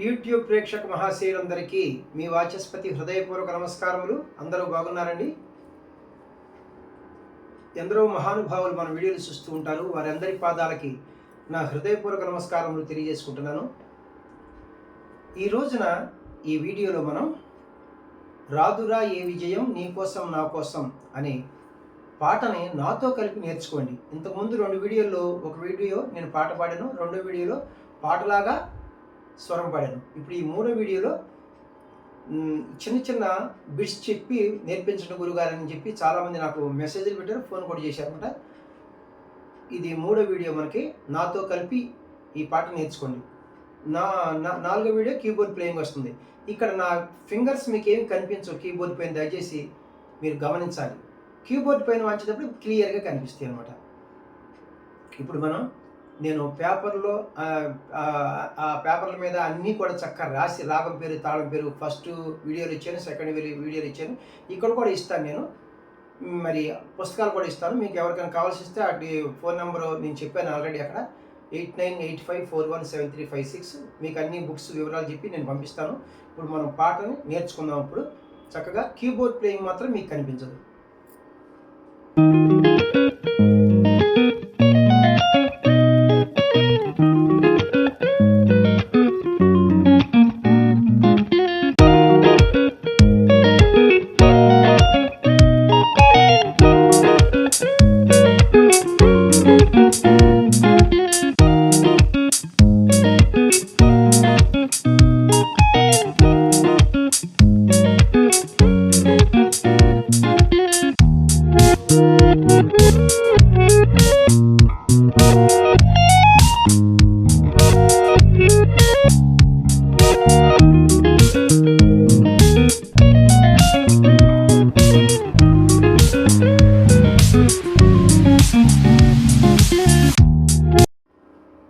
YouTube ప్రేక్షక మహాశయులందరికీ మీ వాచస్పతి హృదయపూర్వక నమస్కారములు. అందరూ బాగున్నారండి? ఎందరో మహానుభావులు మన వీడియోలు చూస్తూ ఉంటారు. వారందరి పాదాలకి నా హృదయపూర్వక నమస్కారములు తెలియజేసుకుంటున్నాను. ఈ రోజున ఈ వీడియోలో మనం రాదురా ఏ విజయం నీ కోసం నా కోసం అనే పాటని నాతో కలిపి నేర్చుకోండి. ఇంతకుముందు 2 వీడియోల్లో ఒక వీడియో నేను పాట పాడాను, రెండో వీడియోలో పాటలాగా స్వరం పాడాను. ఇప్పుడు ఈ 3వ వీడియోలో చిన్న చిన్న బిట్స్ చెప్పి నేర్పించడం గురుగారని చెప్పి చాలామంది నాకు మెసేజ్లు పెట్టారు, ఫోన్ కూడా చేశారనమాట. ఇది 3వ వీడియో. మనకి నాతో కలిపి ఈ పాట నేర్చుకోండి. నా 4వ వీడియో కీబోర్డ్ ప్లేయింగ్ వస్తుంది. ఇక్కడ నా ఫింగర్స్ మీకు ఏమి కనిపించవు కీబోర్డ్ పైన, దయచేసి మీరు గమనించాలి. కీబోర్డ్ పైన వంచేటప్పుడు క్లియర్గా కనిపిస్తాయి అనమాట. ఇప్పుడు నేను పేపర్లో ఆ పేపర్ల మీద అన్నీ కూడా చక్కగా రాసి రాగం పేరు, తాళం పేరు ఫస్ట్ వీడియోలు ఇచ్చాను, సెకండ్ వీడియోలు ఇచ్చాను. ఇక్కడ కూడా ఇస్తాను నేను. మరి పుస్తకాలు కూడా ఇస్తాను. మీకు ఎవరికైనా కావాల్సి ఇస్తే అటు ఫోన్ నెంబరు నేను చెప్పాను ఆల్రెడీ అక్కడ 8985417356. మీకు అన్ని బుక్స్ వివరాలు చెప్పి నేను పంపిస్తాను. ఇప్పుడు మనం పాటని నేర్చుకుందాం. ఇప్పుడు చక్కగా కీబోర్డ్ ప్లేయింగ్ మాత్రం మీకు కనిపించదు.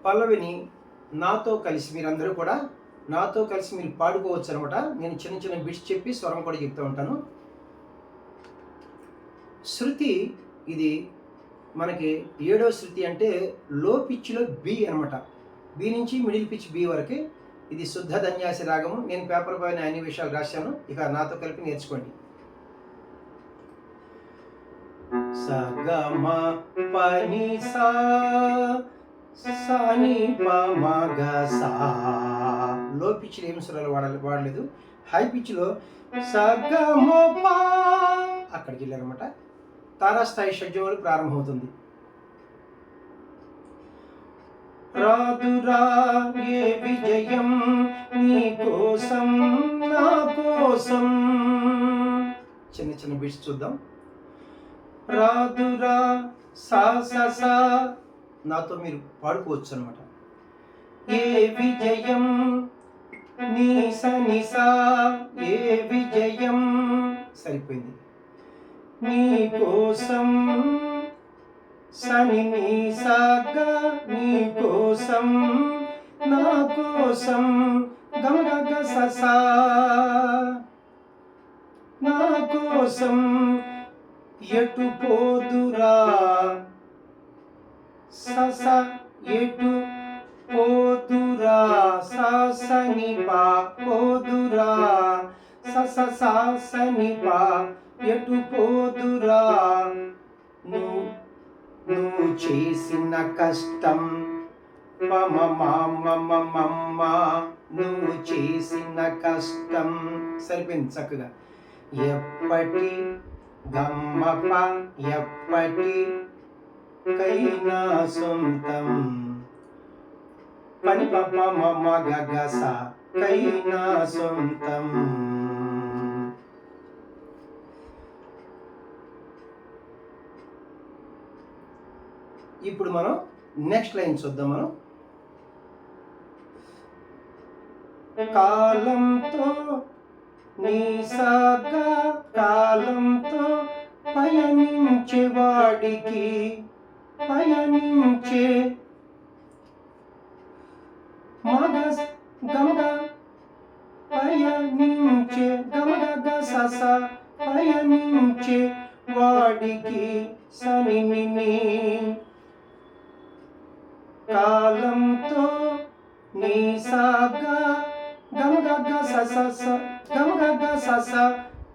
పల్లవిని నాతో కలిసి మీరందరూ కూడా నాతో కలిసి మీరు పాడుకోవచ్చు అనమాట. నేను చిన్న చిన్న బిట్స్ చెప్పి స్వరం కూడా చెప్తూ ఉంటాను. శృతి ఇది మనకి 7వ శృతి, అంటే లో పిచ్లో బి అనమాట. బి నుంచి మిడిల్ పిచ్ బి వరకు. ఇది శుద్ధ ధన్యాసి రాగము. నేను పేపర్ పైన అన్ని విషయాలు రాశాను. ఇక నాతో కలిపి నేర్చుకోండి. స గ మ ప ని సా సా ని ప మ గ సా. లో పిచ్లో ఏం స్వరాలు వాడలేదు. హై పిచ్లో స గ మ ప అక్కడికి వెళ్ళారనమాట. తారాస్థాయి షడ్జములు ప్రారంభమవుతుంది. రాదురా ఏ విజయం నీ కోసం నా కోసం. చిన్న చిన్న బిట్స్ చూద్దాం. రాదురా సా సా సా. నాతో మీరు పాడుకోవచ్చు అనమాట. ఏ విజయం నీ స ని సా. ఏ విజయం సరిపోయింది. నీ కోసం సని నీ సాగా. నీ కోసం నా కోసం గమ గ ససా. నా కోసం ఎటు పోదురా సస. ఎటు పోదురా సాసని పా. పోదురా సస సాసని పా. ఎటు పోదురా నువ్వు చేసిన కష్టం మమ మమ్మ. నువ్వు చేసిన కష్టం సరిపోయింది చక్కగా. ఎప్పటి గమ్మప ఎప్పటికైనా సొంతం. పని పప మమ గగస కైనా సొంతం. ఇప్పుడు మనం నెక్స్ట్ లైన్ చూద్దాం. మనం కాలంతో నీ సాగా. కాలంతో పయనించే వాడికి పయనించే మగ గమగ. పయనించే గమగ సస. పయనించే వాడికి సని ని. కాలంతో నీ సాగా స గమ గగ స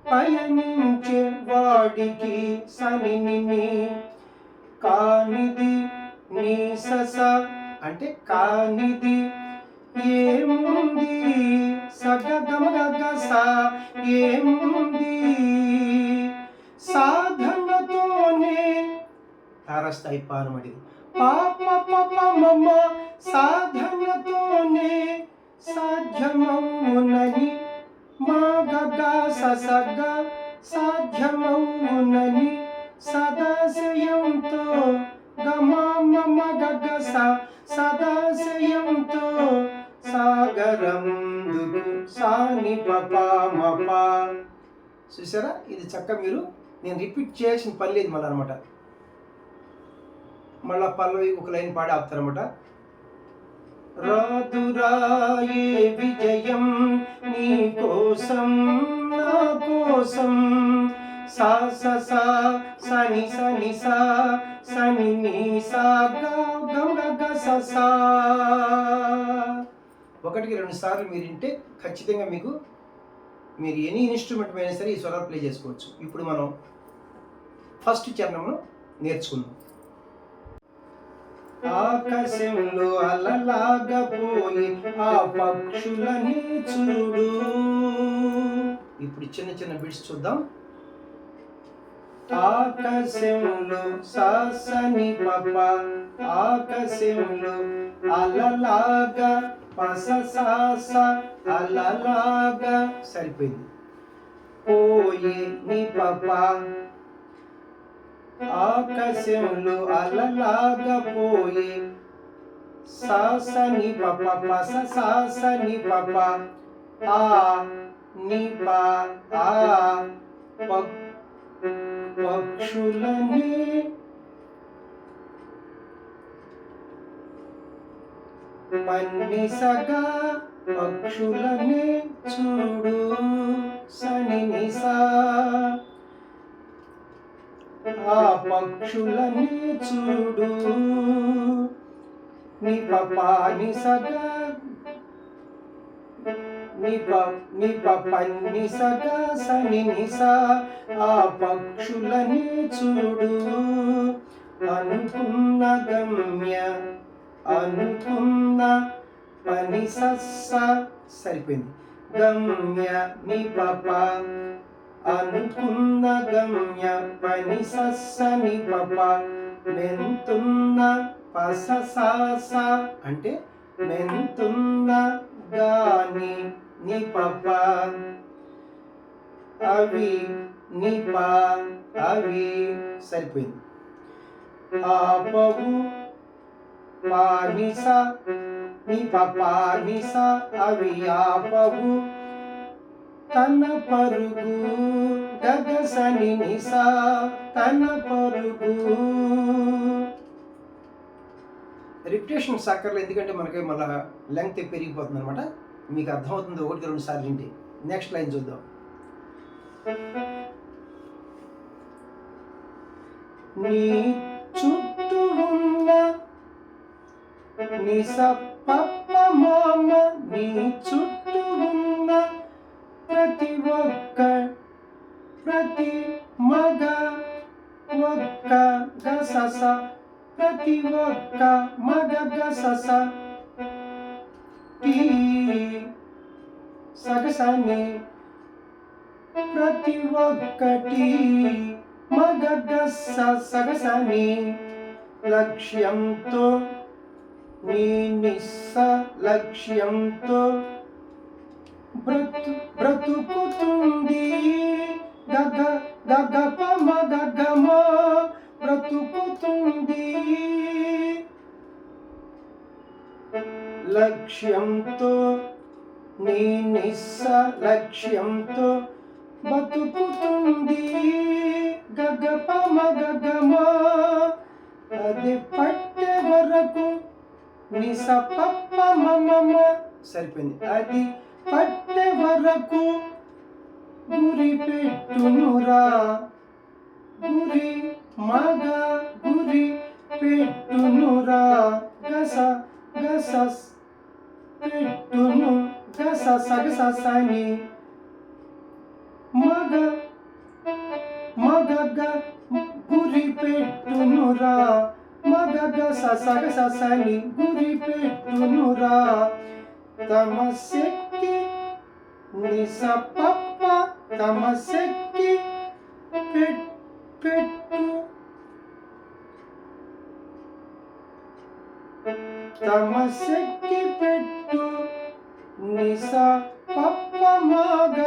పయనించే వాడికి సని ని కానిది నీ స అంటే కానిది ఏముంది సగ గమ గగ స ఏముంది సాధనతోనే తారస్థాయి పారమడిది పాప పప మమ సాధనతోనే సాధ్యమవునని మా గగ సగ సాధ్యమవునని సదాశయంతో గమ మమ గగ సదాశయంతో సాగరందుకు సాని పప మప. చూసారా, ఇది చక్క మీరు నేను రిపీట్ చేయాల్సిన పని లేదు మళ్ళీ అనమాట. మళ్ళా పల్లవి ఒక లైన్ పాడి ఆపుతారనమాట. రాదురాయే విజయం నీ కోసం నా కోసం సా స సని సని సా సని నీ సా గ స. ఒకటికి 2 సార్లు మీరు వింటే ఖచ్చితంగా మీరు ఎనీ ఇన్స్ట్రుమెంట్ అయినా సరే ఈ స్వరాలు ప్లే చేసుకోవచ్చు. ఇప్పుడు మనం ఫస్ట్ చరణంలో నేర్చుకుందాం. ఆకాశంలో అలలాగా పోయి ఆ పక్షులని చూడు. ఇప్పుడు చిన్న చిన్న బిట్స్ చూద్దాం. ఆకాశంలో సాసని పప ఆకాశంలో అలలాగా పస సాస అలలాగా సరిపోయింది. పోయి నీ పప ఆకాశంలో అలలాగా పోయి సాసని పప పస సాసని పప ఆ నీ పా ఆ పక్షులని మన్నిసగా పక్షులని చూడు సని నిసా ఆ పక్షులని చూడు నీ పపా నిసగా నీ పనిసగా సని నిసా ఆ పక్షులని చూడు. అనుకున్న గమ్య అనుకున్న పని సస్స సరిపోయింది. గమ్య నీ పప అనుకున్న గమ్య పని సస్స నీ పప మెంతున్న పస సాస అంటే మెంతున్న గాని నీ పప అవి నీ పా అవి సరిపోయింది. ఆపవు పానిస నీ పానిస అవి ఆపవు తన పరుగు గగసని నిసా తన పరుగు. రిపిటేషన్ సక్కర్లు ఎందుకంటే మనకి మళ్ళీ లెంగ్త్ పెరిగిపోతుంది అనమాట. మీకు అర్థమవుతుంది 1-2 సార్లు ఏంటి. నెక్స్ట్ లైన్ చూద్దాం. నీ చుట్టూ ఉన్న నీ సప్ప మామ నీ చుట్టూ ఉన్న ప్రతి మగ ఒక్క గసస ప్రతి ఒక్క మగ గసస టీ సగసని ప్రతి ఒక్కటి మగ గస సగసని లక్ష్యంతో నీ నిస్స లక్ష్యంతో బ్రతుకుతుంది గగ గగప మగమ బ్రతుకుతుంది లక్ష్యంతో నీ నిస్స లక్ష్యంతో బతుకుతుంది గగప మగమ. అది పట్టే వరకు నిస పప్ప మమ సరిపోయింది. అది పట్టే వరకు గురి పెట్టునురా గురి మగ గురి పెట్టునురా గస గస పెట్టును సగ సని మగ మగ గురి పెట్టునురా మగ సగ సని గురి పెట్టునురా తమసెక్కి నిస పప్ప తమసెక్కి పెట్టు తమసెక్కి పెట్టు నిస పప్ప మగ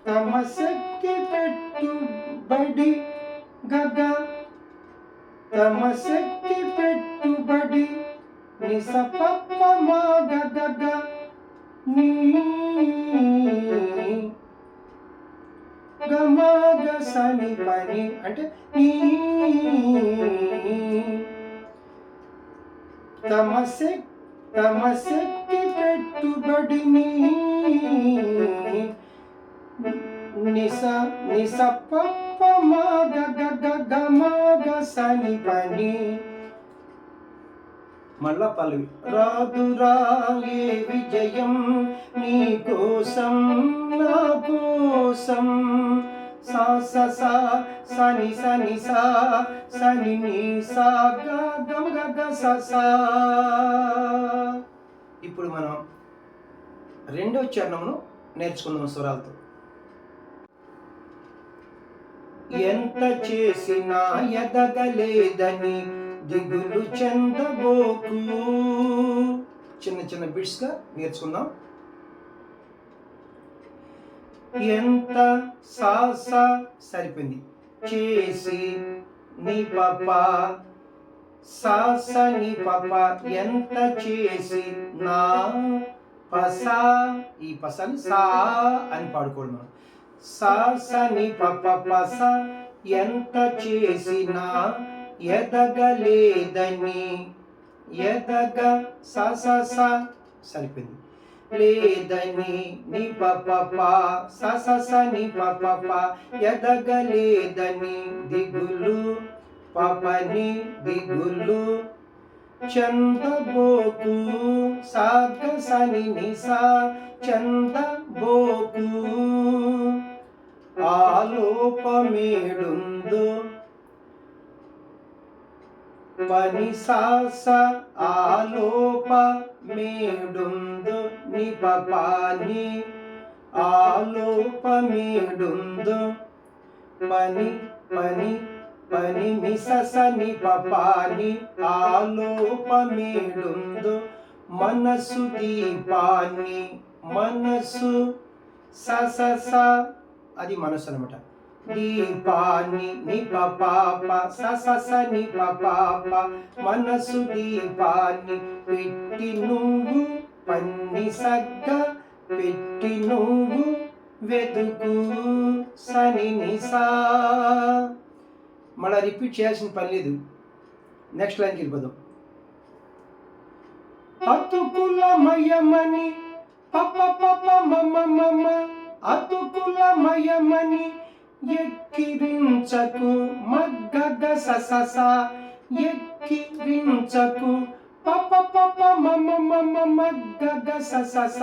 తమసెక్కి పెట్టు బడి గగ తమసెక్కి పెట్టుబడి నిస పప్ప మగ గగ నీ గమగ సని పని అంటే నీ తమసెక్కి పెట్టుబడిని నిస పప్ప మగ గమగ సని పని. మళ్ళా పల్లవి. రాదురా ఏ విజయం నీ కోసం నా కోసం సా సని సని సా సని నీ సా గ సా. ఇప్పుడు మనం రెండో చరణమును నేర్చుకుందాం స్వరాలతో. ఎంత చేసినా ఎదగలేదని దిగులు చెందబోకు. చిన్న చిన్న బిట్స్గా నేర్చుకుందాం. ఎంత సా సరిపోయింది. చేసి నీ పాప సా నీ పాప ఎంత చేసి నా పసా ఈ పసాని సా అని పాడుకోవడం. సా నీ పాప పస ఎంత చేసినా ఎదగలేదని ఎదగ సా సరిపోయింది. లేదని నీ పాప స నీ పాప ఎదగలేదని దిగులు పాపని దిగులు చందబోకు సాగ సని నిసా చందబోకు. ఆలోపమేడుందు పని సాస ఆలోప మేడుందు ని పాపాని ఆలోపమేడుందు పని పని పని మిసస ని పాపాని ఆలోపమేడుందు మనసు దీపాన్ని మనసు స అది మనసు అనమాట. దీపాన్ని ని పాప స ని పాప మనసు దీపాన్ని పెట్టి నువ్వు పన్ని సగ్గ పెట్టి నువ్వు వెతుకు సని నిసా. మళ్ళీ రిపీట్ చేయాల్సిన పని లేదు. నెక్స్ట్ లైన్కి వెళ్ళిపోదాం. అతుకులమయమని పప మమ అతుకులమయమని ఎక్కిరించకు మగ్గగ సస ఎక్కిరించకు పప మమ మగ్గగ సస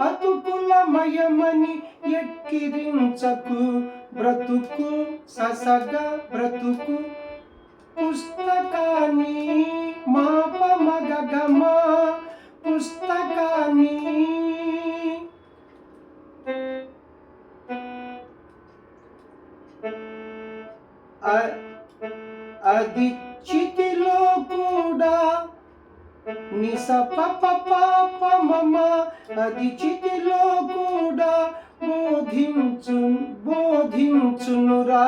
అతుకులమయమని ఎక్కిరించకు బ్రతుకు ససగ బ్రతుకు పుస్తకాన్ని మాప మగగమా పుస్తకాన్ని అది చితిలో కూడా నిస పప మమ అది చితిలో కూడా బోధించునురా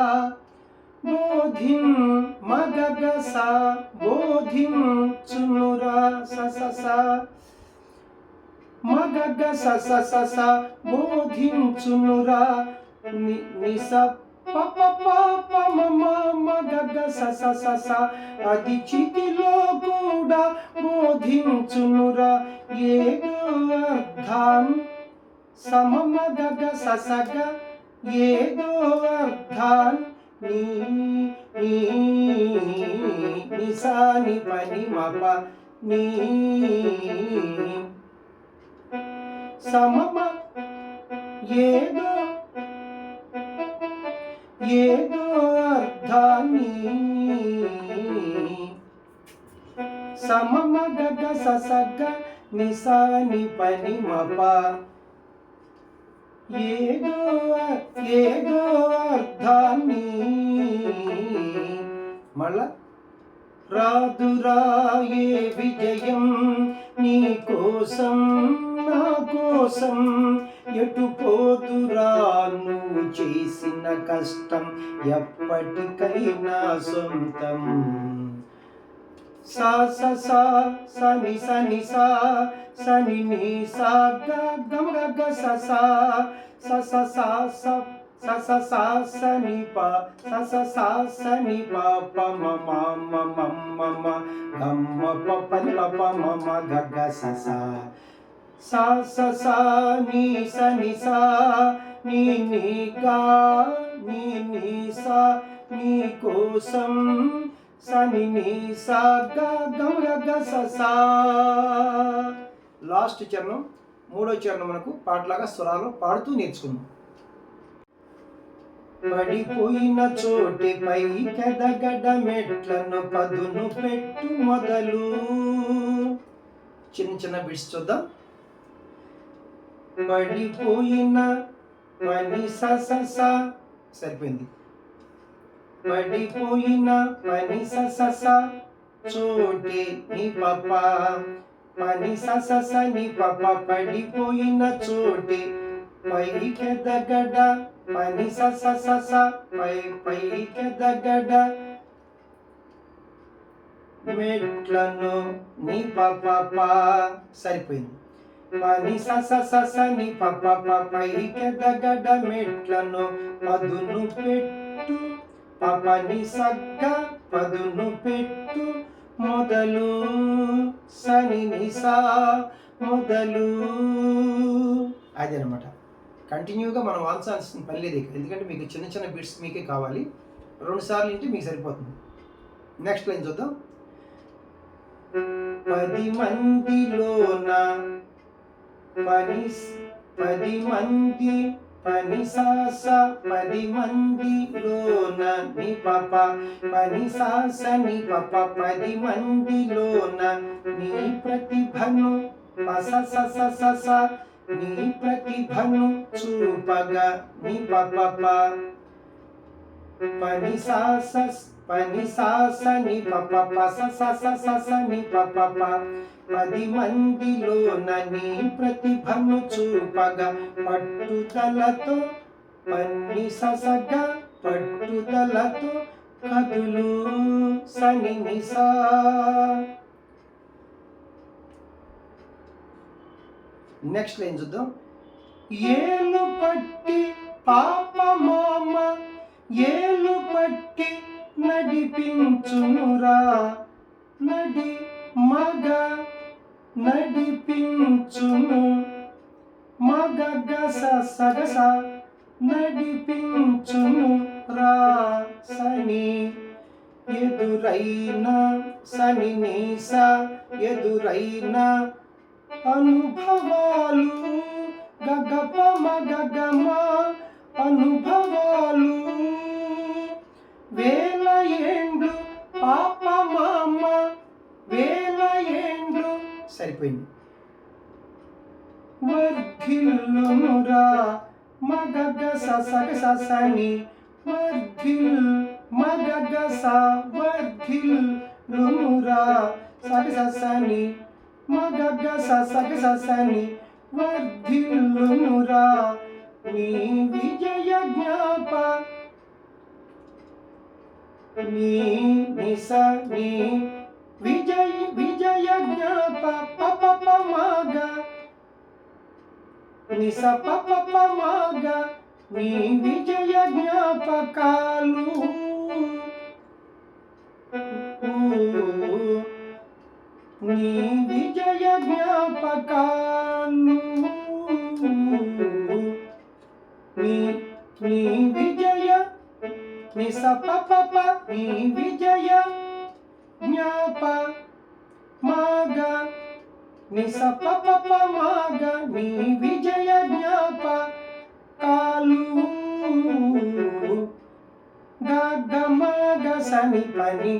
మగగ సా బోధించునురా స మగగ స బోధించునురా నిస పప మగగ స అది చితిలో కూడా బోధించునురా ఏదో అర్థాన్ సమమగగ ససగ ఏదో అర్థాన్ నిసాని పని మప నీ సమమ ఏదో ఏదో అర్థాన్ని సమమ గగ ససగ నిసాని పని మప ఏదో ఏదో అర్థాన్ని మళ్ళా రాదురాయే విజయం నీ కోసం నా కోసం ఎటు పోదురా నువ్వు చేసిన కష్టం ఎప్పటికైనా సొంతం సా స సా సని సని సా సని ని సా గ గమ గ స సా స స సా స స స సా సని ప స స సా సని ప ప మ మ మ మ మ మ గమ ప ప ని ప ప మ మ గ గ స సా సా స సా ని స ని సా ని ని గా ని ని సా నీ కోసం సని ని సా గ గమ గ స సా. లాస్ట్ చరణం మూడో చరణం మనకు పాటలాగా స్వరాలు పాడుతూ నేర్చుకుందాం. పడిపోయిన చోటిపై కెదగడ మెట్లను పదును పెట్టు మొదలు. చిన్న చిన్న బిట్స్ చూద్దాం. పడిపోయిన పని స స స సరిపోయింది. పడిపోయిన పని స స స చోటి ని పప పని స స స ని పప పడిపోయిన చోటి పైకెదగడ పని స స స స పైకెదగడ మెట్లను ని పప సరిపోయింది. పని స స స స ని పప పైకెదగడ మెట్లను పదును పెట్టు పపని సగ్గ పదును పెట్టు మొదలు సని ని సా మొదలు. అదే అనమాట. కంటిన్యూగా మనం వాల్చాల్సిన పని లేదు ఇక్కడ, ఎందుకంటే మీకు చిన్న చిన్న బిట్స్ మీకే కావాలి. 2 సార్లు వింటే మీకు సరిపోతుంది. నెక్స్ట్ లైన్ చూద్దాం. 10 మందిలోన 10 మంది పని సాస 10 మందిలోన ని పప పని సాస ని పప 10 మందిలోన నీ ప్రతిభను పస స స స స నీ ప్రతిభను చూపగా ని పప పని సాస ని పప పస స స స స ని పప 10 మందిలోన నీ ప్రతిభను చూపగా పట్టుదలతో పన్ని ససగ పట్టుదలతో కదులు సని ని సా. నెక్స్ట్ లైన్ చూద్దాం. ఏలు పట్టి పాప మామ ఏలు పట్టి నడిపించునురా నడి మగ నడిపించును మగ గస సగస నడిపించును రా సని ఎదురైన సని ని సా ఎదురైన అనుభవాలు గగప మగగమ అనుభవాలు వేల ఏండ్లు పాప మామ వేల ఏండ్లు సరిపోయింది. వర్ధిల్లునురా మగగ సగ సని వర్ధిల్ మగగ స వర్ధిల్లునురా సగ సని మగగ సగ సని వర్ధిల్లునురా నీ విజయ జ్ఞాప నీ నిస నీ విజయ జ్ఞాప పప మగ నిస పప మగ నీ విజయ జ్ఞాపకాలు నీ విజయ జ్ఞాపకాలు నీ విజయ ని స పప నీ విజయ జ్ఞాప మాగ ని స ప ప ప మా గ నీ విజయ జ్ఞాపకాలు గ గ మ గ స ని ప ని.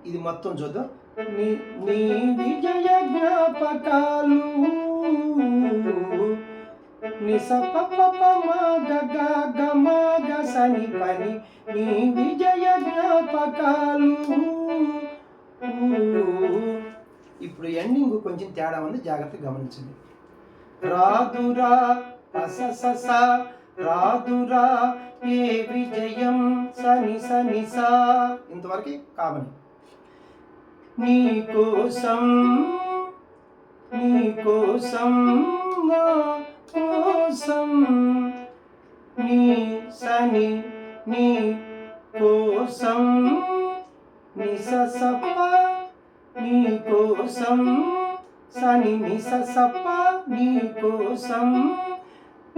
ఇది మొత్తం చూద్దాం. నీ నీ విజయ జ్ఞాపకాలు ని స ప ప ప మ గ గ గ మ గ స ని ప ని. నీ విజయ జ్ఞాపకాలు. ఇప్పుడు ఎండింగ్ కొంచెం తేడా ఉంది, జాగ్రత్తగా గమనించండి. రాదురా అససస రాదురా ఏ విజయం సని సని సా. ఇంతవరకు కామని. నీ కోసం నా కోసం నీ సని నీ కోసం ని స స ప నీ కోసం సని ని స స ప నీ కోసం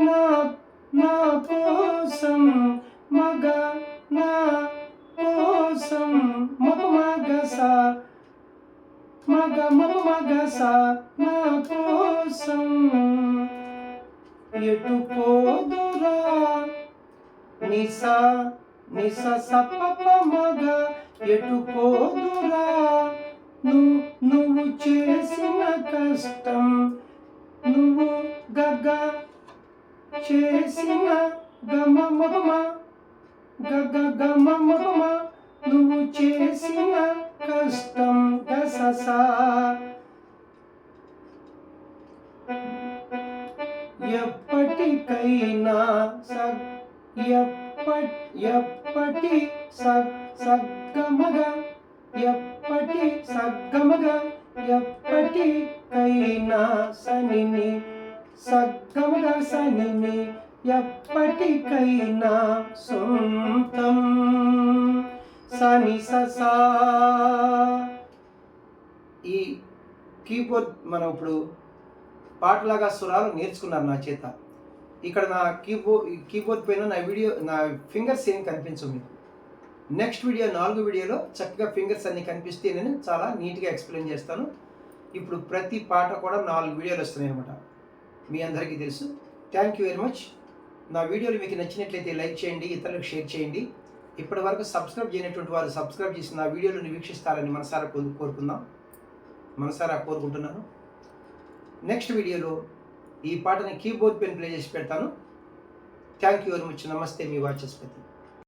నా నా కోసం మగ నా కోసం మగ మగ స మగ మగ మగ స నా కోసం ఎటు పోదురా ని స స ప ప మగ ఎటు పోదురా నువ్వు చేసిన కష్టం నువ్వు గగ చేసిన గమ మగమ గగ గమ మగమ నువ్వు చేసిన కష్టం గసస. ఎప్పటికైనా ఎప్పటి సగ్గమగ ఎప్పటి సగ్గమగ ఎప్పటికైనా సనిని సగ్గమగ సనిని ఎప్పటికైనా సొంతం సని ససా. ఈ కీబోర్డ్ మనం ఇప్పుడు పాటలాగా స్వరాలు నేర్చుకున్నారు నా చేత. ఇక్కడ నా కీబోర్డ్ పైన నా ఫింగర్స్ ఏం కనిపించవు మీకు. నెక్స్ట్ వీడియో 4 వీడియోలో చక్కగా ఫింగర్స్ అన్ని కనిపిస్తే నేను చాలా నీట్గా ఎక్స్ప్లెయిన్ చేస్తాను. ఇప్పుడు ప్రతి పాట కూడా 4 వీడియోలు వస్తున్నాయి అనమాట, మీ అందరికీ తెలుసు. Thank you very much. నా వీడియోలు మీకు నచ్చినట్లయితే లైక్ చేయండి, ఇతరులకు షేర్ చేయండి. ఇప్పటి వరకు సబ్స్క్రైబ్ చేయనటువంటి వారు సబ్స్క్రైబ్ చేసి నా వీడియోలను వీక్షిస్తారని మనసారా కోరుకుంటున్నాను. నెక్స్ట్ వీడియోలో ఈ పాటని కీబోర్డ్ పైన ప్లే చేసి పెడతాను. Thank you very much. నమస్తే, మీ వాచస్పతి.